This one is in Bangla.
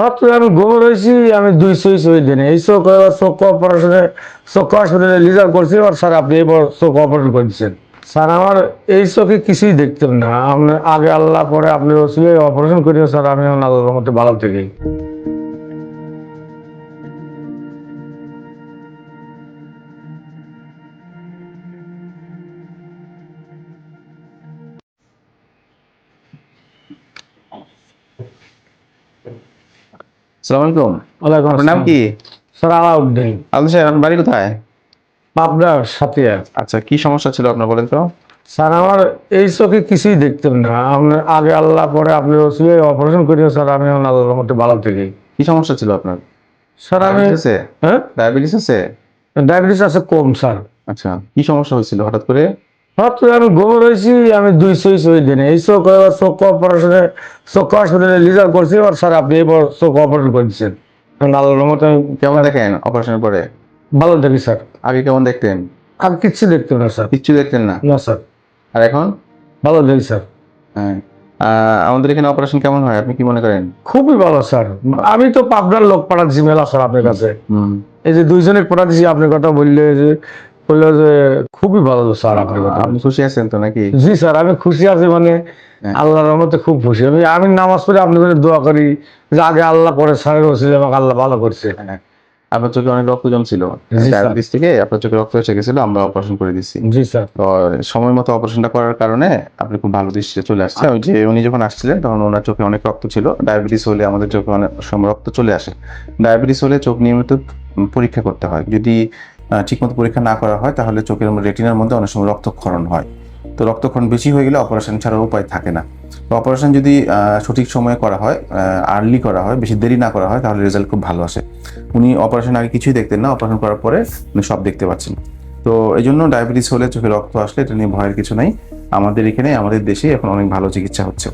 মাত্র আমি গোবর হয়েছি, আমি 200 দিনে এই চোখ অপারেশনে, চোখ হসপিটালে লিজার করছি। আর স্যার আপনি এবার চোখ অপারেশন করে দিচ্ছেন। স্যার আমার এই চোখে কিছুই দেখতেন না, আপনি আগে আল্লাহ পরে আপনি অপারেশন করিও স্যার, আমি এখন আল্লাহর মধ্যে ভালো থেকে। সালাম আলাইকুম। ওয়ালাইকুম আপনার নাম আসসালাম। কি? স্যার আলাউদ্দিন, আচ্ছা স্যার, আপনার বাড়ি কোথায়? পাবনার সাথিয়া। আচ্ছা, কি সমস্যা ছিল আপনার বলেন তো? স্যার আমার এই চোখে কিছুই দেখতেন না, আপনি আগে আল্লাহ পরে আপনি অপারেশন করিও স্যার, আমি এখন আল্লাহর মধ্যে ভালো থেকে। কি সমস্যা ছিল আপনার? স্যার আমি, ডায়াবেটিস আছে? হ্যাঁ, ডায়াবেটিস আছে? ডায়াবেটিস আছে কম স্যার। আচ্ছা, কি সমস্যা হয়েছিল হঠাৎ করে? মাত্র আমি গোবর হয়েছি, আমি 200 দিনে এই চোখ অপারেশনে, চোখ হসপিটালে লিজার করছি। আর স্যার আপনি এবার চোখ অপারেশন করে দিচ্ছেন, এখন আল্লাহর মতো আমি কেমন দেখেন অপারেশনের পরে? ভালো থাকি স্যার। আগে কেমন দেখতেন? আর কিচ্ছু দেখতে না স্যার। কিচ্ছু দেখতেন না? না স্যার, আর এখন? ভালো থাকি স্যার। হ্যাঁ। আমাদের এখানে অপারেশন কেমন হয় আপনি কি মনে করেন? খুবই ভালো স্যার। আমি তো পাবনার লোক পাঠাচ্ছি মেলা স্যার আপনার কাছে। হুম। এই যে দুইজনে পাঠাচ্ছি, আপনার কথা বললে যে বললো যে খুবই ভালো স্যার আপনার কথা। আপনি খুশি আছেন তো নাকি? জি স্যার, আমি খুশি আছি, মানে হ্যাঁ। আল্লাহর রহমতে খুব খুশি আমি। আমি নামাজ পড়ে আপনাদের জন্য দোয়া করি যে আগে আল্লাহ পরে স্যারের ওসিলে আমাকে আল্লাহ ভালো করছে। হ্যাঁ। আপনার চোখে অনেক রক্ত জমছিল। জি স্যার। ডায়াবেটিস থেকে আপনার চোখে রক্ত এসে গেছিল, আমরা অপারেশন করে দিচ্ছি। জি স্যার। তো সময় মতো অপারেশনটা করার কারণে আপনি খুব ভালো দৃষ্টিতে চলে আসছে। ওই যে উনি যখন আসছিলেন তখন ওনার চোখে অনেক রক্ত ছিল। ডায়াবেটিস হলে আমাদের চোখে অনেক সময় রক্ত চলে আসে। ডায়াবেটিস হলে চোখ নিয়মিত পরীক্ষা করতে হয়। যদি ঠিকমতো পরীক্ষা না করা হয় তাহলে চোখের রেটিনার মধ্যে অনেক সময় রক্তক্ষরণ হয়। তো রক্তক্ষরণ বেশি হয়ে গেলে অপারেশন ছাড়ার উপায় থাকে না। তো অপারেশন যদি সঠিক সময়ে করা হয়, আর্লি করা হয়, বেশি দেরি না করা হয়, তাহলে রেজাল্ট খুব ভালো আসে। উনি অপারেশন আগে কিছুই দেখতেন না, অপারেশন করার পরে উনি সব দেখতে পাচ্ছেন। তো এই জন্য ডায়াবেটিস হলে চোখে রক্ত আসলে এটা নিয়ে ভয়ের কিছু নাই। আমাদের এখানে আমাদের দেশে এখন অনেক ভালো চিকিৎসা হচ্ছে।